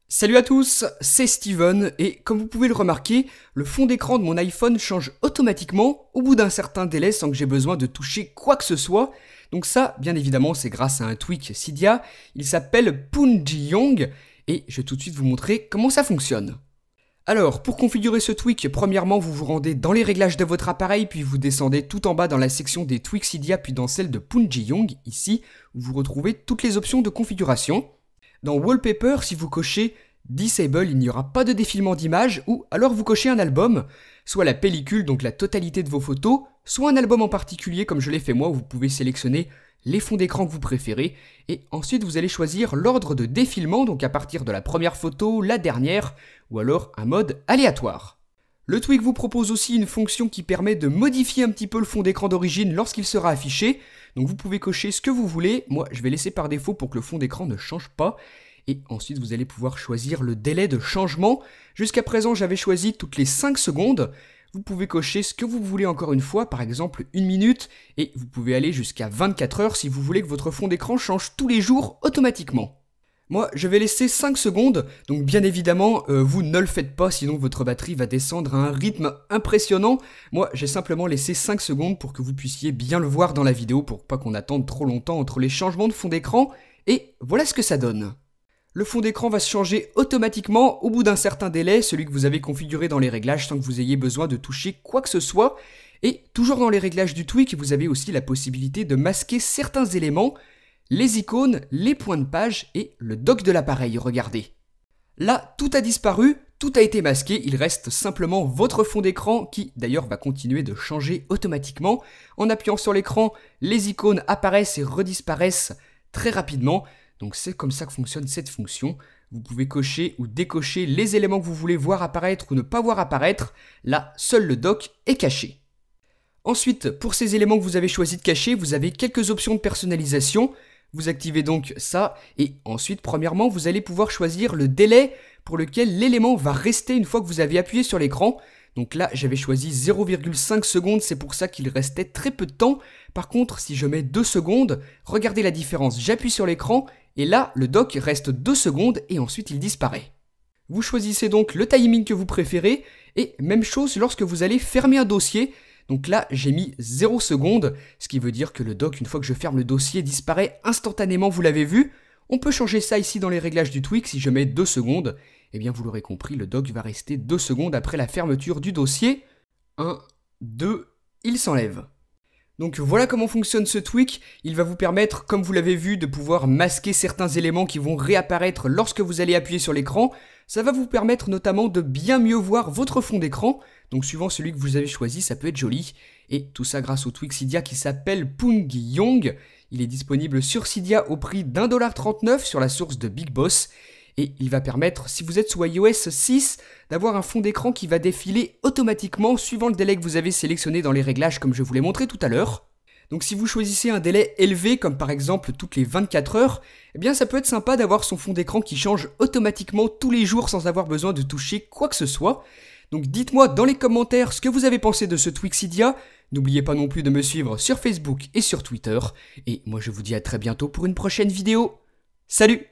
Salut à tous, c'est Steven et comme vous pouvez le remarquer, le fond d'écran de mon iPhone change automatiquement au bout d'un certain délai sans que j'ai besoin de toucher quoi que ce soit. Donc ça, bien évidemment, c'est grâce à un tweak Cydia. Il s'appelle Punjiyong et je vais tout de suite vous montrer comment ça fonctionne. Alors, pour configurer ce tweak, premièrement, vous vous rendez dans les réglages de votre appareil, puis vous descendez tout en bas dans la section des tweaks Cydia, puis dans celle de Punjiyong, ici, où vous retrouvez toutes les options de configuration. Dans Wallpaper, si vous cochez Disable, il n'y aura pas de défilement d'images, ou alors vous cochez un album, soit la pellicule, donc la totalité de vos photos, soit un album en particulier, comme je l'ai fait moi, où vous pouvez sélectionner les fonds d'écran que vous préférez, et ensuite vous allez choisir l'ordre de défilement, donc à partir de la première photo, la dernière, ou alors un mode aléatoire. Le tweak vous propose aussi une fonction qui permet de modifier un petit peu le fond d'écran d'origine lorsqu'il sera affiché, donc vous pouvez cocher ce que vous voulez, moi je vais laisser par défaut pour que le fond d'écran ne change pas, et ensuite vous allez pouvoir choisir le délai de changement. Jusqu'à présent j'avais choisi toutes les 5 secondes, vous pouvez cocher ce que vous voulez encore une fois, par exemple 1 minute, et vous pouvez aller jusqu'à 24 heures si vous voulez que votre fond d'écran change tous les jours automatiquement. Moi, je vais laisser 5 secondes, donc bien évidemment, vous ne le faites pas, sinon votre batterie va descendre à un rythme impressionnant. Moi, j'ai simplement laissé 5 secondes pour que vous puissiez bien le voir dans la vidéo, pour pas qu'on attende trop longtemps entre les changements de fond d'écran, et voilà ce que ça donne. Le fond d'écran va se changer automatiquement au bout d'un certain délai, celui que vous avez configuré dans les réglages sans que vous ayez besoin de toucher quoi que ce soit. Et toujours dans les réglages du tweak, vous avez aussi la possibilité de masquer certains éléments, les icônes, les points de page et le dock de l'appareil, regardez. Là, tout a disparu, tout a été masqué, il reste simplement votre fond d'écran qui d'ailleurs va continuer de changer automatiquement. En appuyant sur l'écran, les icônes apparaissent et redisparaissent très rapidement. Donc c'est comme ça que fonctionne cette fonction. Vous pouvez cocher ou décocher les éléments que vous voulez voir apparaître ou ne pas voir apparaître. Là, seul le dock est caché. Ensuite, pour ces éléments que vous avez choisi de cacher, vous avez quelques options de personnalisation. Vous activez donc ça et ensuite, premièrement, vous allez pouvoir choisir le délai pour lequel l'élément va rester une fois que vous avez appuyé sur l'écran. Donc là, j'avais choisi 0,5 secondes, c'est pour ça qu'il restait très peu de temps. Par contre, si je mets 2 secondes, regardez la différence, j'appuie sur l'écran et là, le dock reste 2 secondes et ensuite il disparaît. Vous choisissez donc le timing que vous préférez et même chose lorsque vous allez fermer un dossier. Donc là, j'ai mis 0 secondes, ce qui veut dire que le dock, une fois que je ferme le dossier, disparaît instantanément, vous l'avez vu. On peut changer ça ici dans les réglages du tweak, si je mets 2 secondes, eh bien vous l'aurez compris, le dock va rester 2 secondes après la fermeture du dossier. 1, 2, il s'enlève. Donc voilà comment fonctionne ce tweak, il va vous permettre, comme vous l'avez vu, de pouvoir masquer certains éléments qui vont réapparaître lorsque vous allez appuyer sur l'écran. Ça va vous permettre notamment de bien mieux voir votre fond d'écran, donc suivant celui que vous avez choisi, ça peut être joli. Et tout ça grâce au tweak Cydia qui s'appelle Punjiyong. Il est disponible sur Cydia au prix d'1,39$ sur la source de Big Boss. Et il va permettre, si vous êtes sous iOS 6, d'avoir un fond d'écran qui va défiler automatiquement suivant le délai que vous avez sélectionné dans les réglages comme je vous l'ai montré tout à l'heure. Donc si vous choisissez un délai élevé comme par exemple toutes les 24 heures, eh bien ça peut être sympa d'avoir son fond d'écran qui change automatiquement tous les jours sans avoir besoin de toucher quoi que ce soit. Donc dites-moi dans les commentaires ce que vous avez pensé de ce tweak Cydia. N'oubliez pas non plus de me suivre sur Facebook et sur Twitter. Et moi je vous dis à très bientôt pour une prochaine vidéo. Salut!